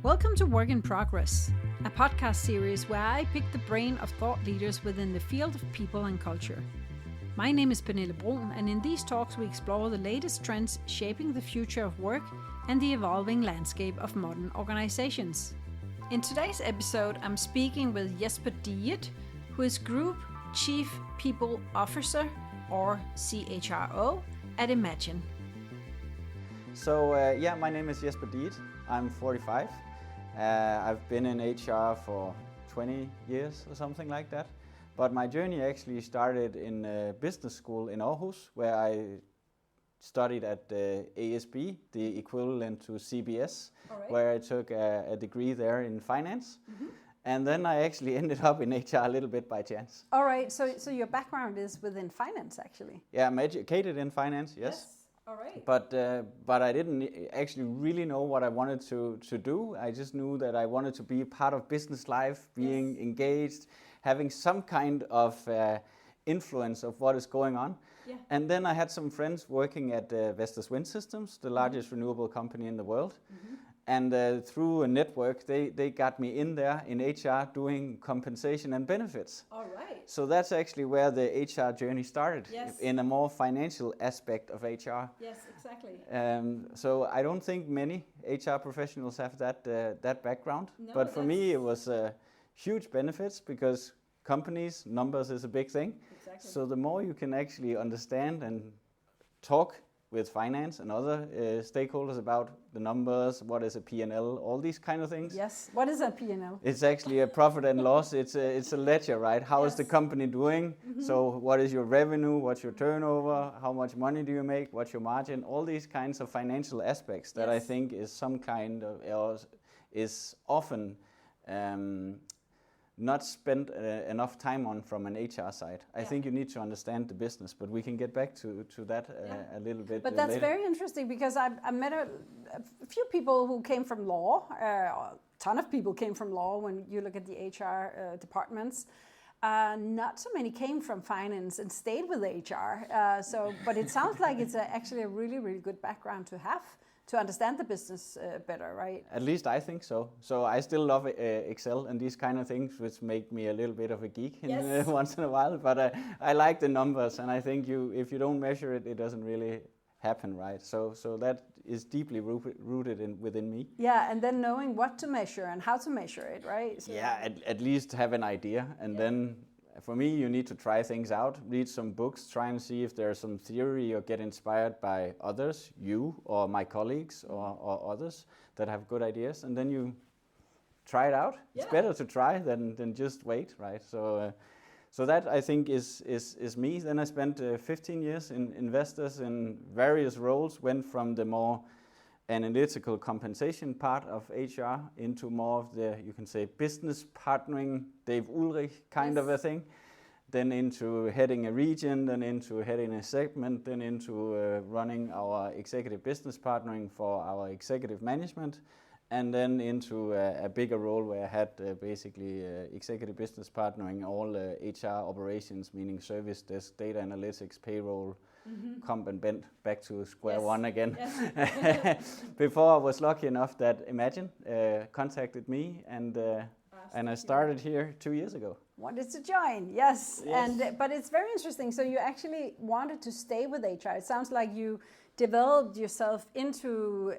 Welcome to Work in Progress, a podcast series where I pick the brain of thought leaders within the field of people and culture. My name is Pernille Brun, and in these talks we explore the latest trends shaping the future of work and the evolving landscape of modern organizations. In today's episode, I'm speaking with Jesper Diget, who is Group Chief People Officer, or CHRO, at Emagine. So my name is Jesper Diget. I'm 45. I've been in HR for 20 years or something like that. But my journey actually started in business school in Aarhus, where I studied at ASB, the equivalent to CBS, where I took a degree there in finance. Mm-hmm. And then I actually ended up in HR a little bit by chance. All right, so your background is within finance, actually? Yeah, I'm educated in finance, yes. All right. But I didn't actually really know what I wanted to do. I just knew that I wanted to be part of business life, being engaged, having some kind of influence of what is going on. Yeah. And then I had some friends working at Vestas Wind Systems, the largest renewable company in the world. Mm-hmm. And through a network, they got me in there in HR doing compensation and benefits. All right. So that's actually where the HR journey started, in a more financial aspect of HR. Yes, exactly. So I don't think many HR professionals have that background. No, but for me, it was huge benefits because companies, numbers is a big thing. Exactly. So the more you can actually understand and talk with finance and other stakeholders about the numbers, what is a P&L, all these kind of things. Yes, what is a P&L? It's actually a profit and loss. It's a ledger, right? How is the company doing? Mm-hmm. So what is your revenue? What's your turnover? How much money do you make? What's your margin? All these kinds of financial aspects that I think is some kind of, is often not spent enough time on from an HR side. I think you need to understand the business, but we can get back to that a little bit But that's later. very interesting because I met a few people who came from law, a ton of people came from law when you look at the HR departments. Not so many came from finance and stayed with HR. But it sounds like it's actually a really, really good background to have, to understand the business better, right? At least I think so. So I still love Excel and these kind of things, which make me a little bit of a geek once in a while. But I like the numbers, and I think if you don't measure it, it doesn't really happen, right? So that is deeply rooted within me. Yeah, and then knowing what to measure and how to measure it, right? So at least have an idea, and then. For me, you need to try things out, read some books, try and see if there's some theory or get inspired by others, you or my colleagues or others that have good ideas, and then you try it out. Yeah. It's better to try than just wait, right? So that I think is me. Then I spent 15 years in Vestas in various roles, went from the more analytical compensation part of HR into more of the, you can say, business partnering, Dave Ulrich kind of a thing, then into heading a region, then into heading a segment, then into running our executive business partnering for our executive management, and then into a bigger role where I had basically executive business partnering all HR operations, meaning service desk, data analytics, payroll, comp and bent, back to square one again. Yes. Before I was lucky enough that Emagine contacted me and I started here 2 years ago. Wanted to join, yes. But it's very interesting. So you actually wanted to stay with HR. It sounds like you developed yourself into,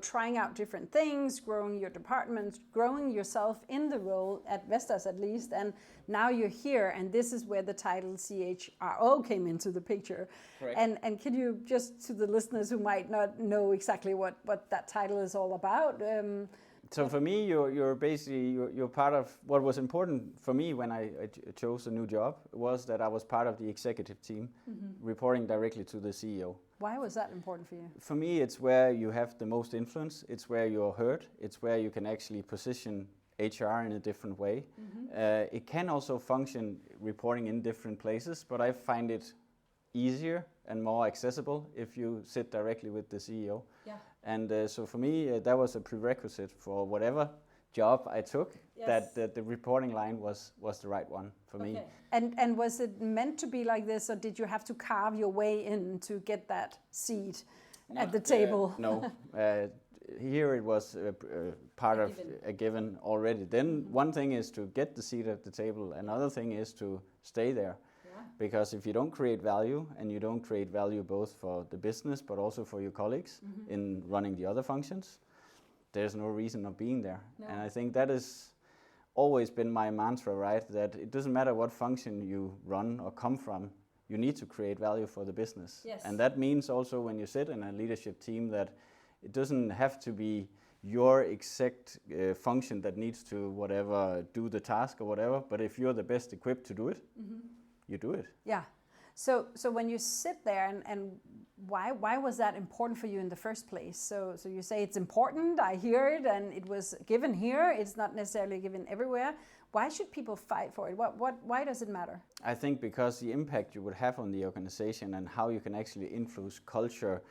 trying out different things, growing your department, growing yourself in the role at Vestas at least, and now you're here, and this is where the title CHRO came into the picture. Correct. And can you, just to the listeners who might not know exactly what that title is all about, so for me, you're basically you're part of what was important for me when I chose a new job was that I was part of the executive team, reporting directly to the CEO. Why was that important for you? For me, it's where you have the most influence. It's where you're heard. It's where you can actually position HR in a different way. Mm-hmm. It can also function reporting in different places, but I find it easier and more accessible if you sit directly with the CEO. Yeah. And so for me, that was a prerequisite for whatever job I took, that the reporting line was the right one for me. And was it meant to be like this, or did you have to carve your way in to get that seat at the table? No. here it was part of a given already. Then one thing is to get the seat at the table. Another thing is to stay there. Because if you don't create value, and you don't create value both for the business but also for your colleagues in running the other functions, there's no reason of being there. No. And I think that has always been my mantra, right? That it doesn't matter what function you run or come from, you need to create value for the business. Yes. And that means also when you sit in a leadership team that it doesn't have to be your exact function that needs to do the task or whatever, but if you're the best equipped to do it, you do it. Yeah. So when you sit there, and why was that important for you in the first place? So you say it's important, I hear it, and it was given here, it's not necessarily given everywhere. Why should people fight for it? Why does it matter? I think because the impact you would have on the organization and how you can actually influence culture,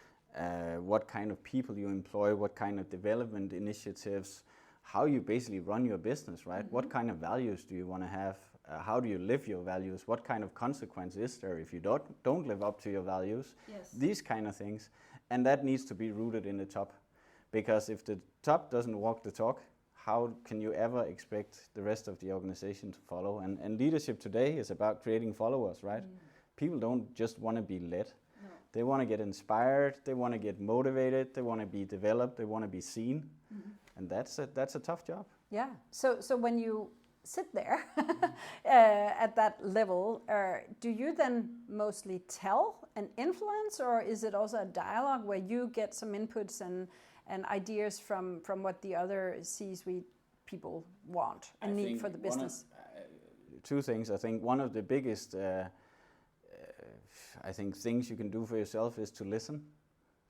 what kind of people you employ, what kind of development initiatives, how you basically run your business, right? What kind of values do you want to have? How do you live your values? What kind of consequence is there if you don't live up to your values? Yes. These kind of things. And that needs to be rooted in the top. Because if the top doesn't walk the talk, how can you ever expect the rest of the organization to follow? And leadership today is about creating followers, right? People don't just want to be led. No. They want to get inspired, they want to get motivated, they want to be developed, they want to be seen. And that's a tough job. Yeah. So when you sit there at that level, do you then mostly tell and influence, or is it also a dialogue where you get some inputs and ideas from what the other C-suite people want and need for the business? Two things. I think one of the biggest things you can do for yourself is to listen.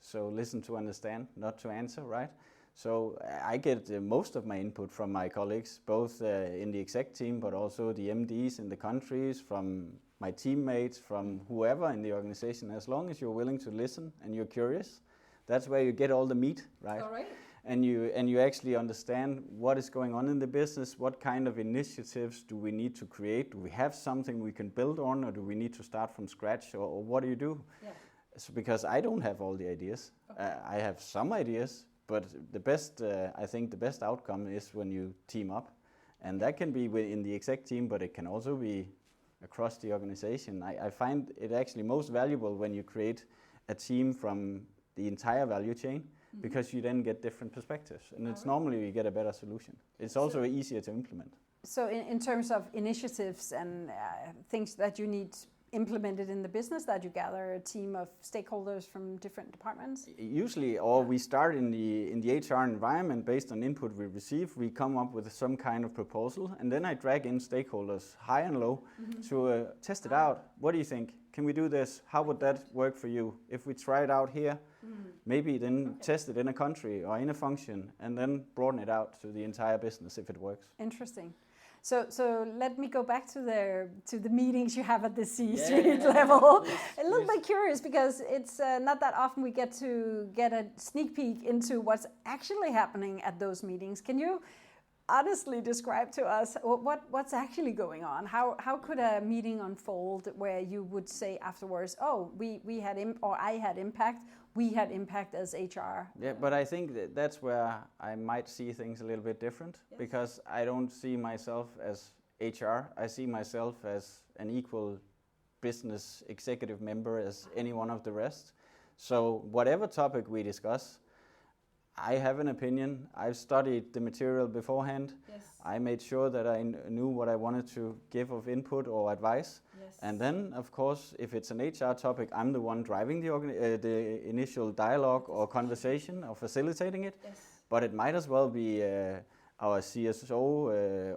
So listen to understand, not to answer, right? So I get most of my input from my colleagues, both in the exec team, but also the MDs in the countries, from my teammates, from whoever in the organization. As long as you're willing to listen and you're curious, that's where you get all the meat, right? All right. And you actually understand what is going on in the business, what kind of initiatives do we need to create? Do we have something we can build on, or do we need to start from scratch, or what do you do? Yeah. So because I don't have all the ideas. Okay. I have some ideas. But the best outcome is when you team up. And that can be within the exec team, but it can also be across the organization. I find it actually most valuable when you create a team from the entire value chain, because you then get different perspectives. And it's normally you get a better solution. It's also easier to implement. So in terms of initiatives and things that you need implemented in the business, that you gather a team of stakeholders from different departments? Usually, we start in the HR environment based on input we receive. We come up with some kind of proposal, and then I drag in stakeholders, high and low, to test it out. What do you think? Can we do this? How would that work for you? If we try it out here, maybe then test it in a country or in a function, and then broaden it out to the entire business if it works. Interesting. So let me go back to the meetings you have at the C-suite level. Please, a little bit curious, because it's not that often we get to get a sneak peek into what's actually happening at those meetings. Can you honestly describe to us what's actually going on? How could a meeting unfold where you would say afterwards, oh, we had I had impact, we had impact as HR? Yeah, but I think that's where I might see things a little bit different, because I don't see myself as HR. I see myself as an equal business executive member as any one of the rest. So whatever topic we discuss, I have an opinion. I've studied the material beforehand. Yes. I made sure that I knew what I wanted to give of input or advice. Yes. And then, of course, if it's an HR topic, I'm the one driving the initial dialogue or conversation or facilitating it. Yes. But it might as well be our CSO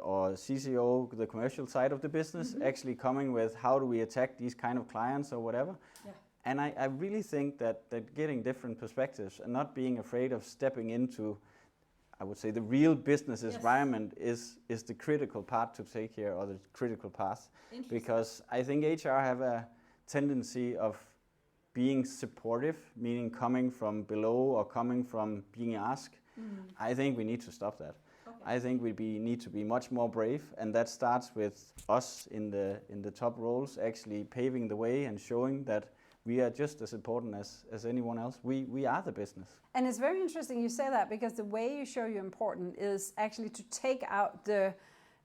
or CCO, the commercial side of the business, actually coming with how do we attack these kind of clients or whatever. Yeah. And I really think that getting different perspectives and not being afraid of stepping into, I would say, the real business environment is the critical part to take here, or the critical path. Because I think HR have a tendency of being supportive, meaning coming from below or coming from being asked. I think we need to stop that. Okay. I think we need to be much more brave, and that starts with us in the top roles actually paving the way and showing that we are just as important as anyone else. We are the business. And it's very interesting you say that, because the way you show you're important is actually to take out the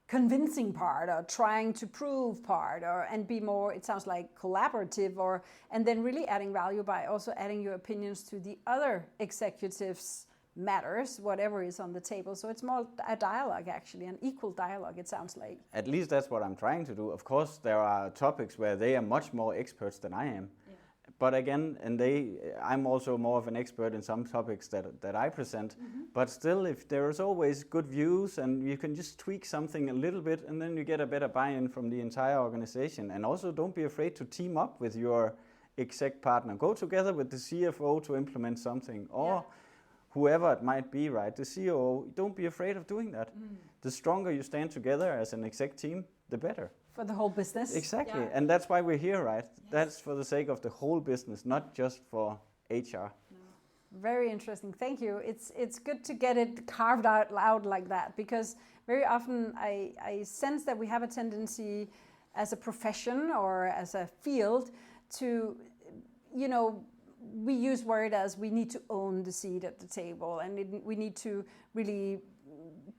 convincing part or trying to prove part, and be more, it sounds like, collaborative, and then really adding value by also adding your opinions to the other executives' matters, whatever is on the table. So it's more a dialogue, actually, an equal dialogue, it sounds like. At least that's what I'm trying to do. Of course, there are topics where they are much more experts than I am. Yeah. But again, I'm also more of an expert in some topics that I present. Mm-hmm. But still, if there is always good views, and you can just tweak something a little bit, and then you get a better buy-in from the entire organization. And also, don't be afraid to team up with your exec partner. Go together with the CFO to implement something, or whoever it might be, right? The CEO, don't be afraid of doing that. The stronger you stand together as an exec team, the better. For the whole business. Exactly, and that's why we're here, right? Yes. That's for the sake of the whole business, not just for HR. No. Very interesting, thank you. It's good to get it carved out loud like that, because very often I sense that we have a tendency as a profession or as a field to, we use word as we need to own the seat at the table, and we need to really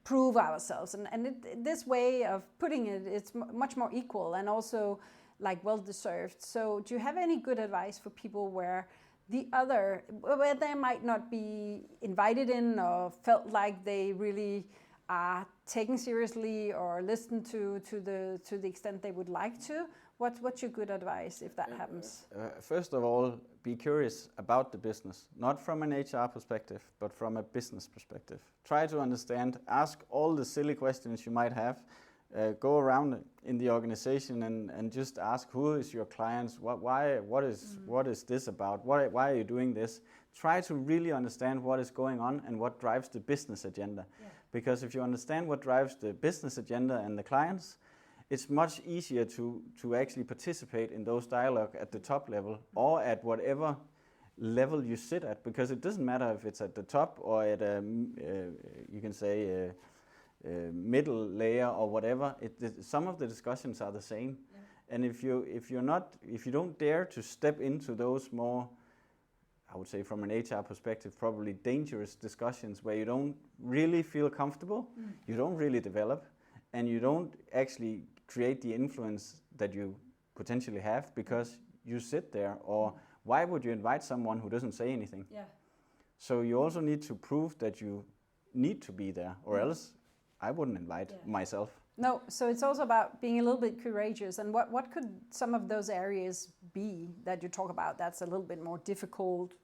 prove ourselves. And this way of putting it, it's much more equal and also like well-deserved. So do you have any good advice for people where they might not be invited in or felt like they really are taken seriously or listened to the extent they would like to? What's your good advice if that happens? First of all, be curious about the business, not from an HR perspective, but from a business perspective. Try to understand, ask all the silly questions you might have. Go around in the organization and just ask, who is your clients? What is this about? Why are you doing this? Try to really understand what is going on and what drives the business agenda. Yeah. Because if you understand what drives the business agenda and the clients, it's much easier to actually participate in those dialogue at the top level or at whatever level you sit at, because it doesn't matter if it's at the top or at a middle layer or whatever. Some of the discussions are the same. Yeah. And if you don't dare to step into those more, I would say from an HR perspective, probably dangerous discussions where you don't really feel comfortable, you don't really develop, and you don't actually create the influence that you potentially have because you sit there, or why would you invite someone who doesn't say anything? Yeah. So you also need to prove that you need to be there, or else I wouldn't invite myself. No, so it's also about being a little bit courageous. And what could some of those areas be that you talk about that's a little bit more difficult?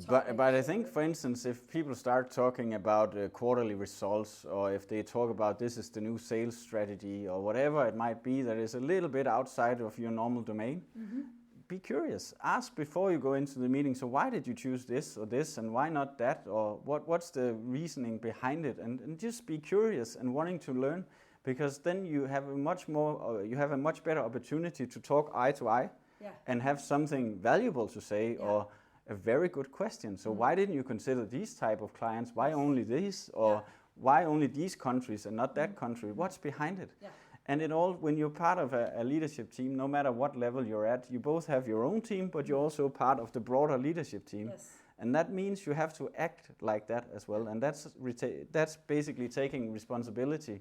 But I think, for instance, if people start talking about quarterly results, or if they talk about this is the new sales strategy, or whatever it might be that is a little bit outside of your normal domain, be curious. Ask before you go into the meeting, so why did you choose this or this, and why not that, or what's the reasoning behind it, and just be curious and wanting to learn, because then you have a much better opportunity to talk eye to eye and have something valuable to say, or a very good question. So why didn't you consider these type of clients? Why only these? Or why only these countries and not that country? What's behind it? Yeah. And when you're part of a leadership team, no matter what level you're at, you both have your own team, but you're also part of the broader leadership team. Yes. And that means you have to act like that as well. And that's basically taking responsibility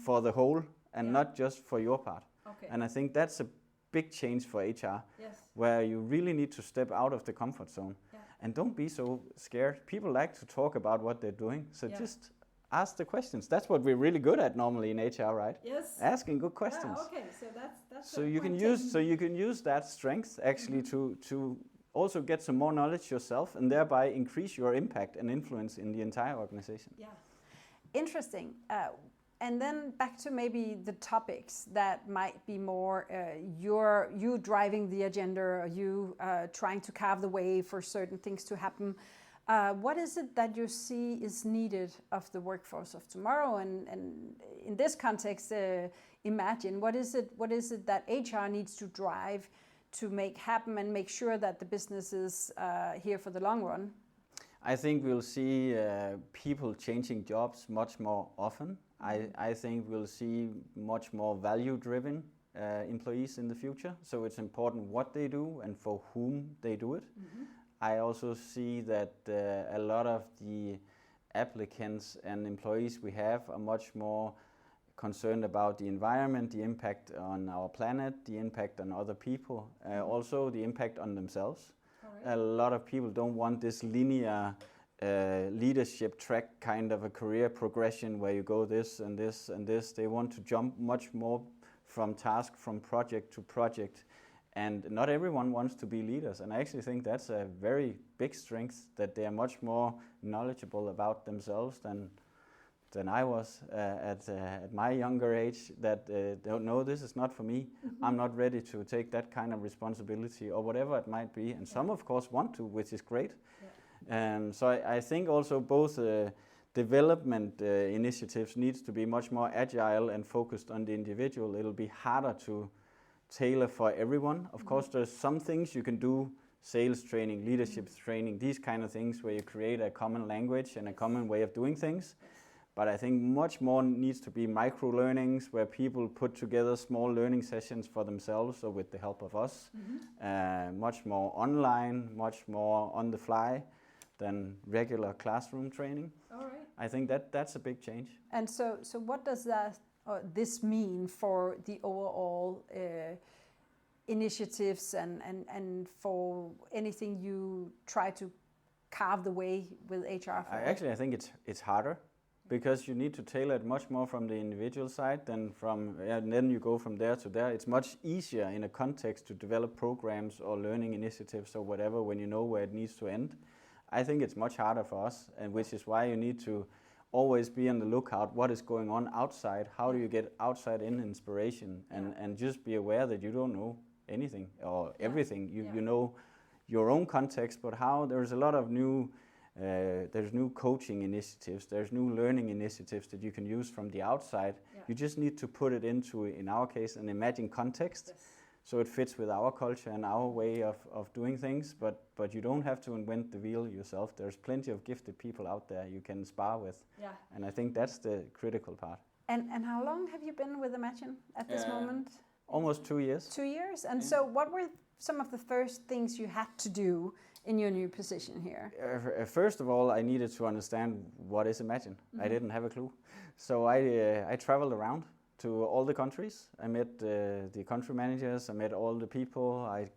for the whole and not just for your part. Okay. And I think that's a big change for HR, where you really need to step out of the comfort zone. Yeah. And don't be so scared. People like to talk about what they're doing, so just ask the questions. That's what we're really good at normally in HR, right? Yes. Asking good questions. Okay, so that's so you can use that strength actually to also get some more knowledge yourself, and thereby increase your impact and influence in the entire organization. Yeah. Interesting. And then back to maybe the topics that might be more you driving the agenda, or you trying to carve the way for certain things to happen. What is it that you see is needed of the workforce of tomorrow? And in this context, imagine what is it that HR needs to drive to make happen and make sure that the business is here for the long run? I think we'll see people changing jobs much more often. I think we'll see much more value-driven employees in the future. So it's important what they do and for whom they do it. I also see that a lot of the applicants and employees we have are much more concerned about the environment, the impact on our planet, the impact on other people, also the impact on themselves. A lot of people don't want this linear leadership track kind of a career progression where you go this and this and this. They want to jump much more from task, from project to project. And not everyone wants to be leaders. And I actually think that's a very big strength, that they are much more knowledgeable about themselves than I was at my younger age, that don't know this is not for me. I'm not ready to take that kind of responsibility or whatever it might be. And some of course want to, which is great. So I think also both development initiatives needs to be much more agile and focused on the individual. It'll be harder to tailor for everyone. Of course, there's some things you can do, sales training, leadership training, these kind of things where you create a common language and a common way of doing things. But I think much more needs to be micro learnings where people put together small learning sessions for themselves or with the help of us. Much more online, much more on the fly than regular classroom training. All right. I think that's a big change. And so what does this mean for the overall initiatives and for anything you try to carve the way with HR for? I think it's harder, because you need to tailor it much more from the individual side than from, and then you go from there to there. It's much easier in a context to develop programs or learning initiatives or whatever when you know where it needs to end. I think it's much harder for us, and which is why you need to always be on the lookout. What is going on outside? How do you get outside in inspiration? And just be aware that you don't know anything or everything. You know your own context, but how there's a lot of there's new coaching initiatives, there's new learning initiatives that you can use from the outside. You just need to put it into, in our case, an emagine context. So it fits with our culture and our way of doing things, but you don't have to invent the wheel yourself. There's plenty of gifted people out there you can spar with. And I think that's the critical part. And how long have you been with Emagine at this moment? Almost 2 years. 2 years? And so what were some of the first things you had to do in your new position here? First of all, I needed to understand what is Emagine. I didn't have a clue. So I traveled around to all the countries. I met the country managers, I met all the people, I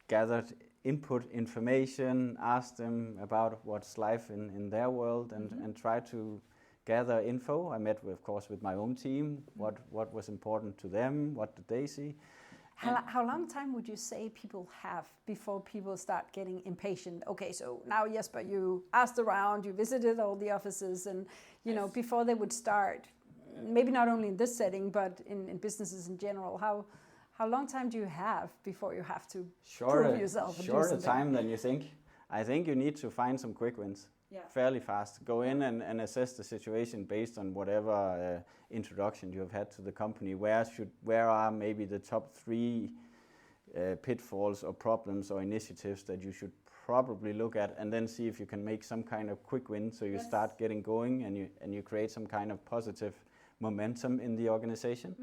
gathered input information, asked them about what's life in their world, and tried to gather info. I met, of course, with my own team, what was important to them, what did they see. How long time would you say people have before people start getting impatient? Okay, so now Jesper, you asked around, you visited all the offices, and before they would start, maybe not only in this setting, but in businesses in general, how long time do you have before you have to prove yourself? Shorter time than you think. I think you need to find some quick wins fairly fast. Go in and assess the situation based on whatever introduction you have had to the company. Where are maybe the top 3 pitfalls or problems or initiatives that you should probably look at, and then see if you can make some kind of quick win, so you start getting going and you create some kind of positive momentum in the organization.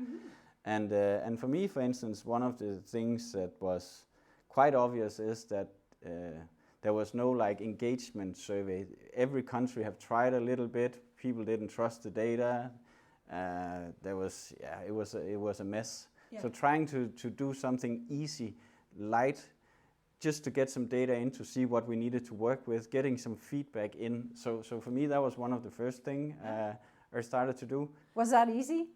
And for me, for instance, one of the things that was quite obvious is that there was no engagement survey. Every country have tried a little bit. People didn't trust the data. It was a mess. So trying to do something easy, light, just to get some data in to see what we needed to work with, getting some feedback in. So for me, that was one of the first thing I started to do. Was that easy?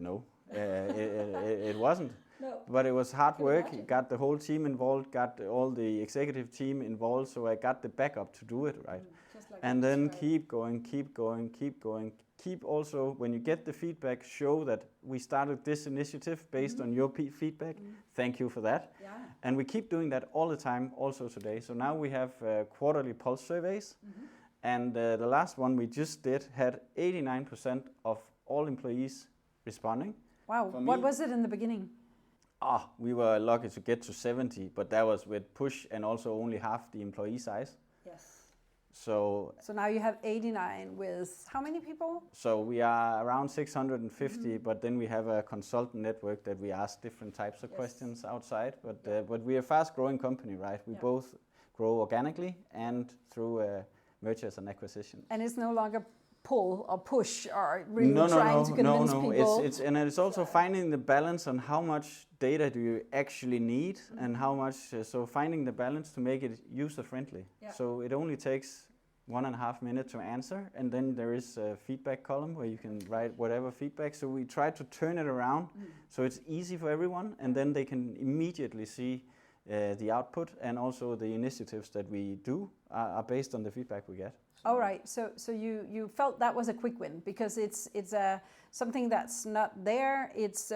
No, it wasn't. No. But it was hard work. Got the whole team involved, got all the executive team involved, so I got the backup to do it right. And then keep going. Keep also, when you get the feedback, show that we started this initiative based on your feedback. Thank you for that. And we keep doing that all the time, also today. So now we have quarterly pulse surveys. And the last one we just did had 89% of all employees responding. Wow, what was it in the beginning? We were lucky to get to 70, but that was with push and also only half the employee size. So now you have 89 with how many people? So we are around 650, but then we have a consultant network that we ask different types of questions outside. But we are a fast-growing company, right? We both grow organically and through mergers and acquisition. And it's no longer pull or push or really trying to convince people. It's also finding the balance on how much data do you actually need and how much. So finding the balance to make it user-friendly. Yeah. So it only takes 1.5 minutes to answer, and then there is a feedback column where you can write whatever feedback. So we try to turn it around so it's easy for everyone, and then they can immediately see the output, and also the initiatives that we do are based on the feedback we get. All right. So you felt that was a quick win because it's something that's not there. It's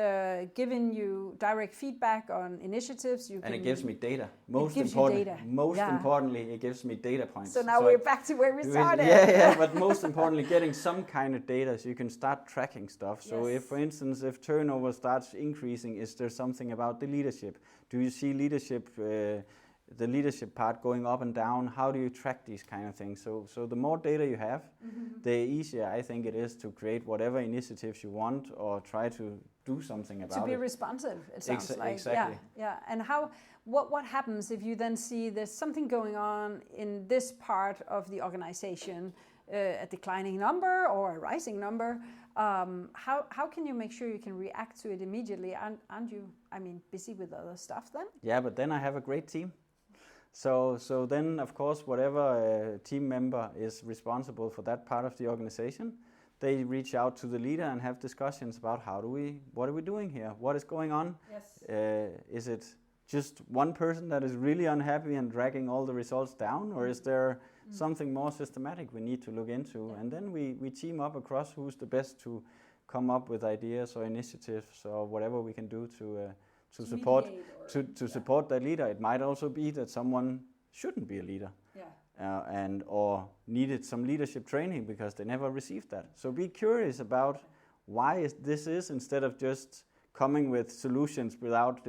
giving you direct feedback on initiatives. And it gives me data. Most importantly, it gives me data points. So now we're back to where we started. Yeah. But most importantly, getting some kind of data so you can start tracking stuff. So if, for instance, if turnover starts increasing, is there something about the leadership? Do you see leadership? The leadership part going up and down, how do you track these kind of things? So the more data you have, the easier I think it is to create whatever initiatives you want or try to do something about it. To be responsive, it sounds like. Exactly. Yeah. And what happens if you then see there's something going on in this part of the organization, a declining number or a rising number? How can you make sure you can react to it immediately? Aren't you, busy with other stuff then? Yeah, but then I have a great team. So then, of course, whatever team member is responsible for that part of the organization, they reach out to the leader and have discussions about what are we doing here? What is going on? Yes. Is it just one person that is really unhappy and dragging all the results down, or is there something more systematic we need to look into? Yeah. And then we team up across who's the best to come up with ideas or initiatives or whatever we can do to support support that leader. It might also be that someone shouldn't be a leader, or needed some leadership training because they never received that. So be curious about why this is instead of just coming with solutions without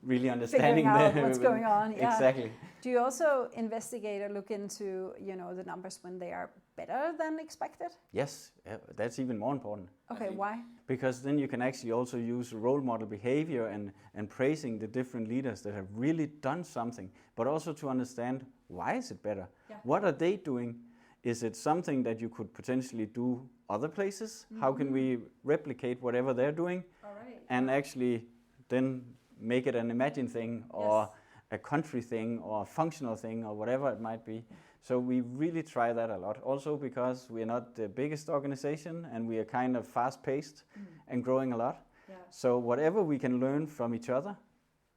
really understanding what's going on. Yeah. Exactly. Do you also investigate or look into the numbers when they are better than expected? Yes, that's even more important. Okay, why? Because then you can actually also use role model behavior and praising the different leaders that have really done something, but also to understand why is it better? Yeah. What are they doing? Is it something that you could potentially do other places? How can we replicate whatever they're doing? All right. And actually then make it an emagine thing or a country thing or a functional thing or whatever it might be. So we really try that a lot. Also because we are not the biggest organization and we are kind of fast-paced and growing a lot. Yeah. So whatever we can learn from each other,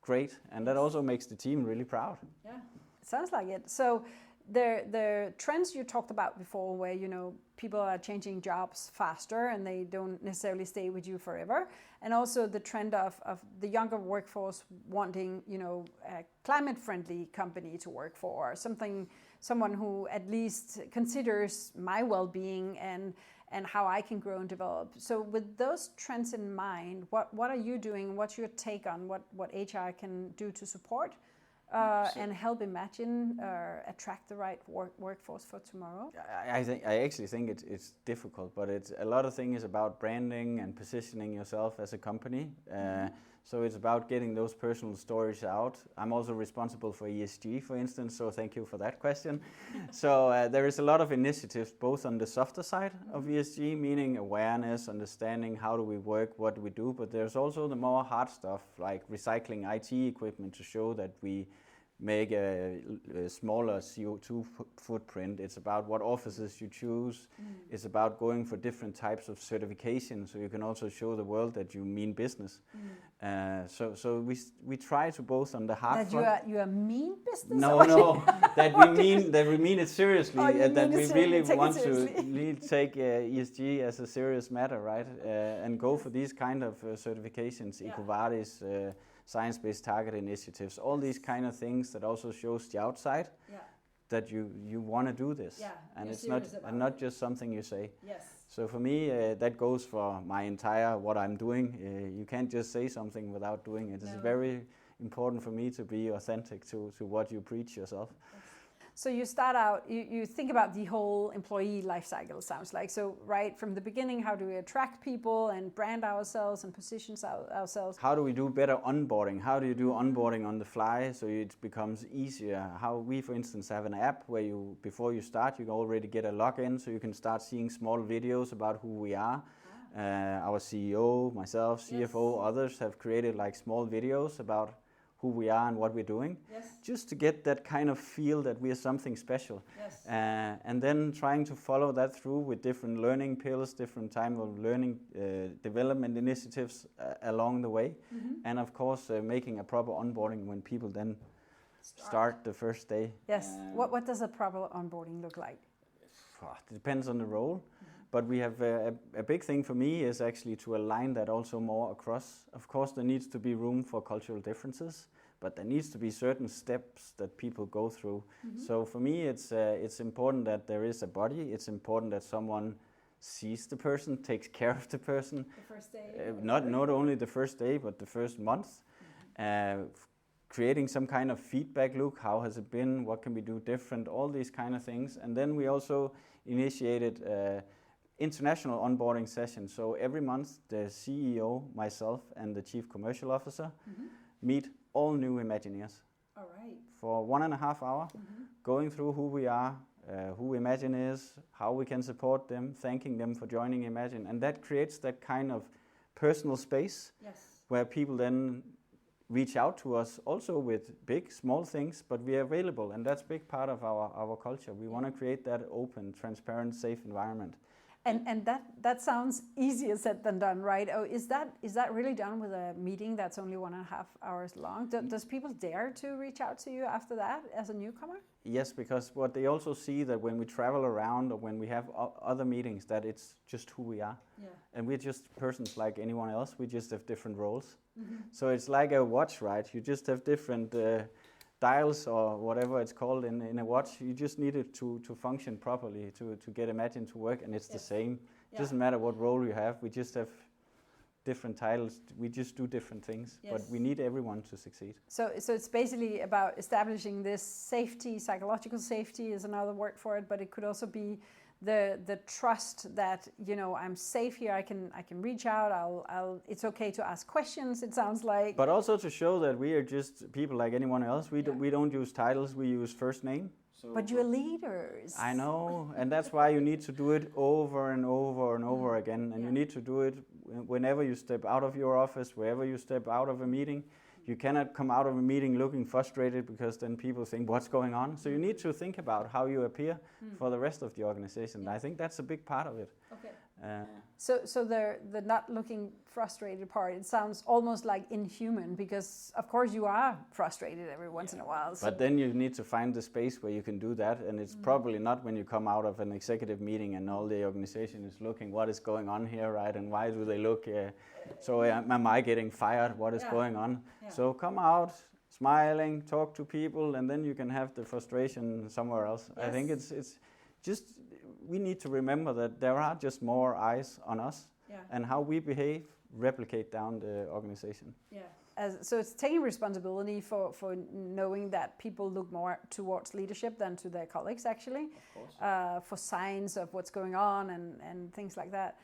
great. And that also makes the team really proud. Yeah, it sounds like it. So the trends you talked about before where, people are changing jobs faster and they don't necessarily stay with you forever. And also the trend of the younger workforce wanting, a climate-friendly company to work for, someone who at least considers my well-being and how I can grow and develop. So with those trends in mind, what are you doing? What's your take on what HR can do to support and help imagine attract the right workforce for tomorrow? I actually think it's difficult, but it's a lot of things about branding and positioning yourself as a company. So it's about getting those personal stories out. I'm also responsible for ESG, for instance, so thank you for that question. So there is a lot of initiatives both on the softer side of ESG, meaning awareness, understanding how do we work, what do we do, but there's also the more hard stuff like recycling IT equipment to show that we make a smaller CO2 footprint. It's about what offices you choose. It's about going for different types of certification so you can also show the world that you mean business. So we try to both on the hard front. That you are mean business? No, that we mean it seriously. That we really want to really take ESG as a serious matter, right? And go for these kind of certifications, EcoVadis, science-based target initiatives, all these kind of things that also shows the outside that you want to do this. Yeah, and it's not just something you say. Yes. So for me, that goes for my entire what I'm doing. You can't just say something without doing it. It's very important for me to be authentic to what you preach yourself. Yes. So you start out, you think about the whole employee life cycle, sounds like. So right from the beginning, how do we attract people and brand ourselves and position ourselves? How do we do better onboarding? How do you do onboarding on the fly so it becomes easier? How we, for instance, have an app where you, before you start, you can already get a login so you can start seeing small videos about who we are. Our CEO, myself, CFO, others have created like small videos about who we are and what we're doing, just to get that kind of feel that we are something special. And then trying to follow that through with different learning pills, different type of learning development initiatives along the way. And of course, making a proper onboarding when people then start the first day. What does a proper onboarding look like? It depends on the role. But we have a big thing for me is actually to align that also more across. Of course, there needs to be room for cultural differences, but there needs to be certain steps that people go through. So for me, it's important that there is a body. It's important that someone sees the person, takes care of the person. The first day? Not only the first day, but the first month. Creating some kind of feedback loop. How has it been? What can we do different? All these kind of things. And then we also initiated international onboarding session. So every month, the CEO, myself, and the Chief Commercial Officer meet all new Imagineers for 1.5 hours, going through who we are, who Imagine is, how we can support them, thanking them for joining Imagine. And that creates that kind of personal space where people then reach out to us also with big, small things, but we are available. And that's a big part of our culture. We want to create that open, transparent, safe environment. And that sounds easier said than done, right? Oh, is that really done with a meeting that's only 1.5 hours long? Does people dare to reach out to you after that as a newcomer? Yes, because what they also see that when we travel around or when we have other meetings, that it's just who we are. And we're just persons like anyone else. We just have different roles. So it's like a watch, right? You just have different dials or whatever it's called in a watch. You just need it to function properly, to get Imagine to work, and it's the same. It doesn't matter what role you have, we just have different titles, we just do different things, but we need everyone to succeed. So it's basically about establishing this safety, psychological safety is another word for it, but it could also be the trust that, you know, I'm safe here, I can reach out, it's okay to ask questions, it sounds like. But also to show that we are just people like anyone else. We don't use titles, we use first name. So but you're leaders. I know, and that's why you need to do it over and over and over again, and you need to do it whenever you step out of your office, wherever you step out of a meeting. You cannot come out of a meeting looking frustrated because then people think, what's going on? So you need to think about how you appear for the rest of the organization. I think that's a big part of it. So the not looking frustrated part, it sounds almost like inhuman because of course you are frustrated every once in a while. So. But then you need to find the space where you can do that, and it's probably not when you come out of an executive meeting and all the organization is looking, what is going on here, right? And why do they look? So am I getting fired? What is going on? So come out, smiling, talk to people, and then you can have the frustration somewhere else. I think it's just, we need to remember that there are just more eyes on us, and how we behave replicate down the organization. So it's taking responsibility for knowing that people look more towards leadership than to their colleagues, actually, for signs of what's going on and things like that.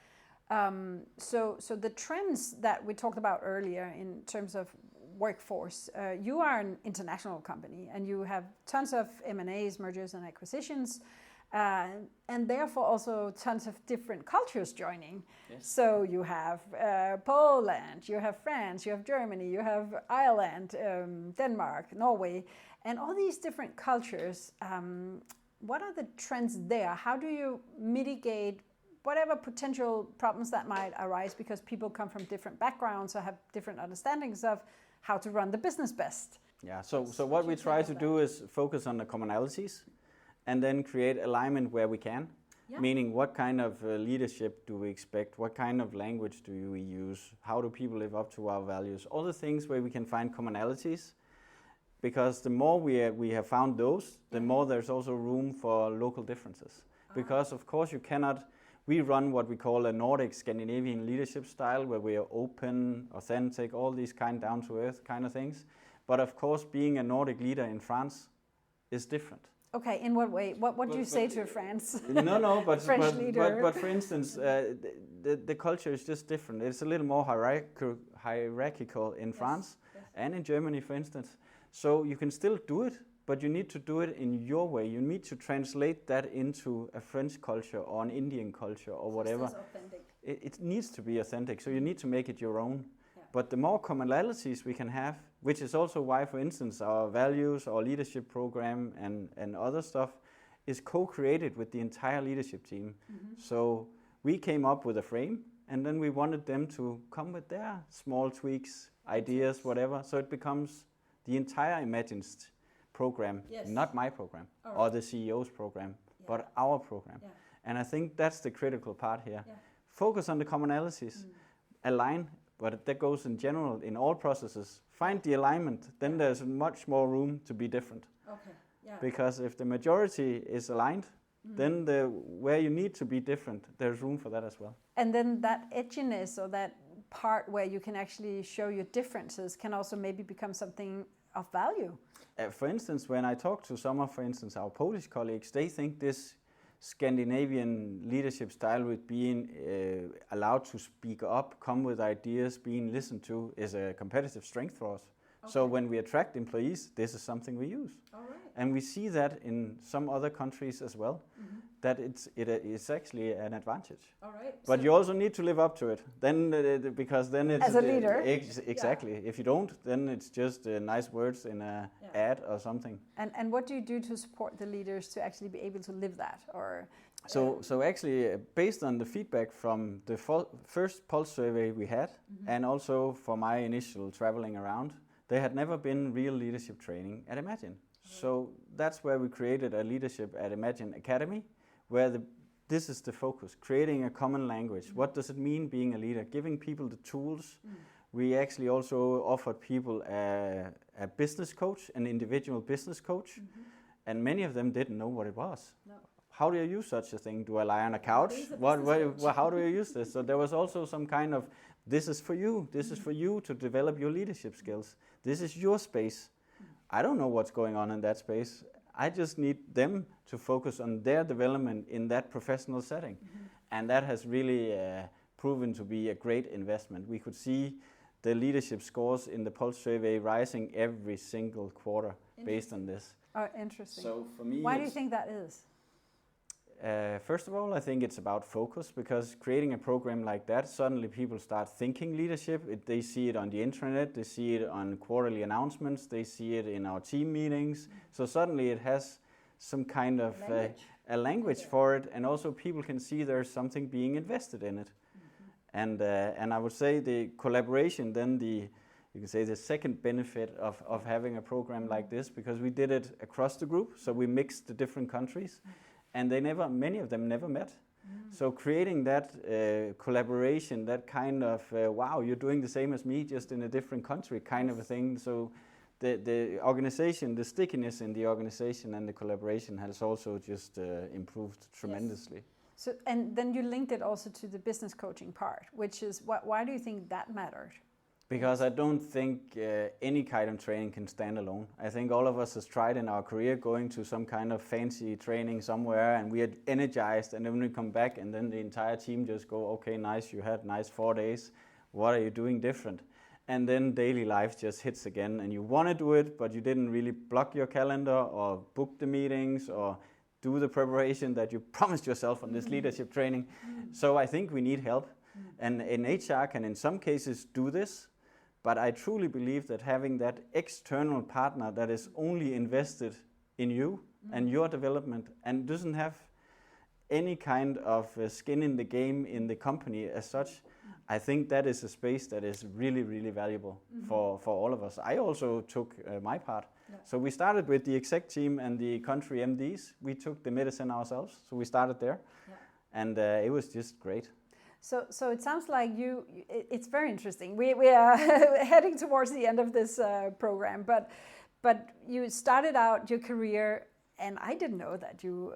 So the trends that we talked about earlier in terms of workforce, you are an international company and you have tons of M&As, mergers and acquisitions, and therefore also tons of different cultures joining. So you have Poland, you have France, you have Germany, you have Ireland, Denmark, Norway, and all these different cultures. What are the trends there? How do you mitigate whatever potential problems that might arise because people come from different backgrounds or have different understandings of how to run the business best? So what we try to do is focus on the commonalities and then create alignment where we can. Meaning, what kind of leadership do we expect? What kind of language do we use? How do people live up to our values? All the things where we can find commonalities. Because the more we have found those, the more there's also room for local differences. Because of course you cannot, we run what we call a Nordic Scandinavian leadership style where we are open, authentic, all these kind down to earth kind of things. But of course being a Nordic leader in France is different. Okay, in what way? What do you say to France? No, but French leader. But for instance, the culture is just different. It's a little more hierarchical in France and in Germany, for instance. So you can still do it, but you need to do it in your way. You need to translate that into a French culture or an Indian culture or whatever. So it's authentic. It needs to be authentic, so you need to make it your own. Yeah. But the more commonalities we can have, which is also why, for instance, our values, our leadership program and other stuff is co-created with the entire leadership team. So we came up with a frame, and then we wanted them to come with their small tweaks, ideas, whatever, so it becomes the entire Imagine program, not my program or the CEO's program, but our program. Yeah. And I think that's the critical part here. Yeah. Focus on the commonalities, align, but that goes in general in all processes. Find the alignment, then there's much more room to be different. Okay. Yeah. Because if the majority is aligned, then where you need to be different, there's room for that as well. And then that edginess or that part where you can actually show your differences can also maybe become something of value. For instance, when I talk to some of, for instance, our Polish colleagues, they think this Scandinavian leadership style with being allowed to speak up, come with ideas, being listened to is a competitive strength for us. Okay. So when we attract employees, this is something we use. All right. And we see that in some other countries as well, that it is actually an advantage. All right. But you also need to live up to it. Then, because then it's as a leader. Exactly. Yeah. If you don't, then it's just nice words in a ad or something. And what do you do to support the leaders to actually be able to live that? Or so actually, based on the feedback from the first Pulse survey we had, and also for my initial traveling around, there had never been real leadership training at Imagine. So that's where we created a Leadership at Imagine Academy, where this is the focus, creating a common language. What does it mean being a leader? Giving people the tools. We actually also offered people a business coach, an individual business coach, and many of them didn't know what it was. No. How do you use such a thing? Do I lie on a couch? How do you use this? So there was also some kind of, this is for you. This is for you to develop your leadership skills. This is your space. I don't know what's going on in that space. I just need them to focus on their development in that professional setting. And that has really proven to be a great investment. We could see the leadership scores in the Pulse survey rising every single quarter based on this. Oh, interesting. So for me, why do you think that is? First of all, I think it's about focus, because creating a program like that, suddenly people start thinking leadership. They see it on the internet, they see it on quarterly announcements, they see it in our team meetings. So suddenly it has some kind of a language for it, and also people can see there's something being invested in it. And I would say the collaboration, then you can say the second benefit of having a program like this, because we did it across the group, so we mixed the different countries. And many of them never met. So creating that collaboration, that kind of, wow, you're doing the same as me, just in a different country kind of a thing. So the organization, the stickiness in the organization and the collaboration has also just improved tremendously. Yes. So, and then you linked it also to the business coaching part, which is, why do you think that mattered? Because I don't think any kind of training can stand alone. I think all of us has tried in our career going to some kind of fancy training somewhere, and we are energized, and then we come back and then the entire team just go, okay, nice, you had nice 4 days. What are you doing different? And then daily life just hits again, and you want to do it, but you didn't really block your calendar or book the meetings or do the preparation that you promised yourself on this leadership training. So I think we need help. And HR can in some cases do this. But I truly believe that having that external partner that is only invested in you and your development and doesn't have any kind of skin in the game in the company as such, I think that is a space that is really, really valuable for all of us. I also took my part. Yeah. So we started with the exec team and the country MDs. We took the medicine ourselves, so we started there. Yeah. And it was just great. So it sounds like it's very interesting. We are heading towards the end of this program, but you started out your career, and I didn't know that you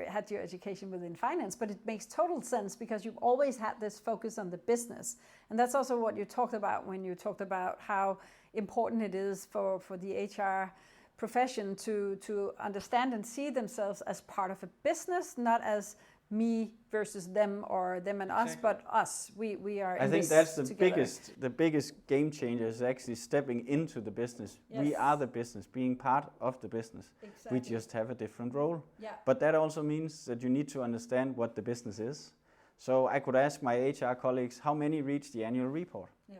had your education within finance, but it makes total sense because you've always had this focus on the business. And that's also what you talked about when you talked about how important it is for the HR profession to understand and see themselves as part of a business, not as me versus them or them and us, but us. We are. I think that's the biggest game changer is actually stepping into the business. Yes. We are the business, being part of the business. Exactly. We just have a different role. Yeah. But that also means that you need to understand what the business is. So I could ask my HR colleagues, how many reach the annual report? Yeah.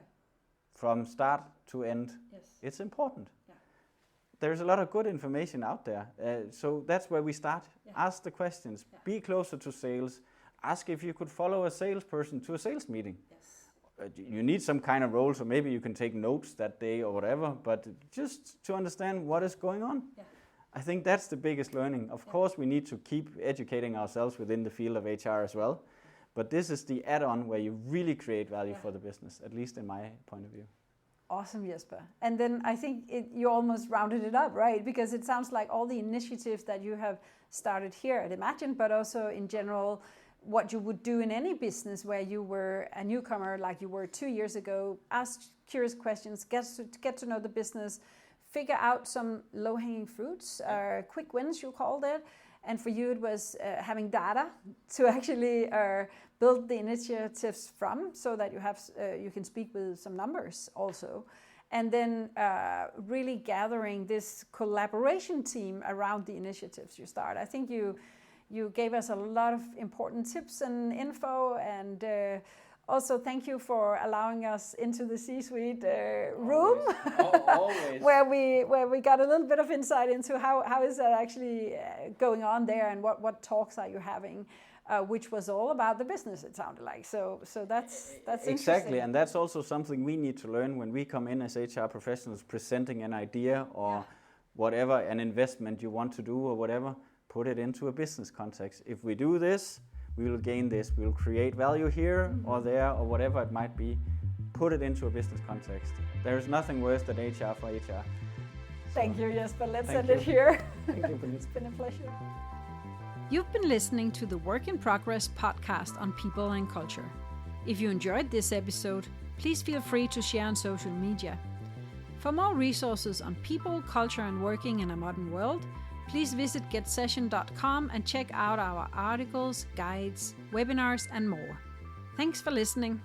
From start to end. Yes. It's important. There's a lot of good information out there. So that's where we start. Yeah. Ask the questions. Yeah. Be closer to sales. Ask if you could follow a salesperson to a sales meeting. Yes. You need some kind of role, so maybe you can take notes that day or whatever, but just to understand what is going on. Yeah. I think that's the biggest learning. Of course, we need to keep educating ourselves within the field of HR as well. But this is the add-on where you really create value for the business, at least in my point of view. Awesome, Jesper. And then I think you almost rounded it up, right? Because it sounds like all the initiatives that you have started here at Emagine, but also in general, what you would do in any business where you were a newcomer like you were 2 years ago, ask curious questions, get to know the business, figure out some low-hanging fruits, quick wins, you called it. And for you, it was having data to actually build the initiatives from, so that you can speak with some numbers also. And then really gathering this collaboration team around the initiatives you start. I think you gave us a lot of important tips and info, and also thank you for allowing us into the C-suite room, always. where we got a little bit of insight into how is that actually going on there, and what talks are you having, which was all about the business, it sounded like. So that's exactly, and that's also something we need to learn when we come in as HR professionals, presenting an idea or whatever, an investment you want to do or whatever, put it into a business context. If we do this, we will gain this, we will create value here or there or whatever it might be. Put it into a business context. There is nothing worse than HR for HR. Thank you, Jesper. Let's end it here. Thank you. It's been a pleasure. You've been listening to the Work in Progress podcast on people and culture. If you enjoyed this episode, please feel free to share on social media. For more resources on people, culture, and working in a modern world, please visit getsession.com and check out our articles, guides, webinars, and more. Thanks for listening.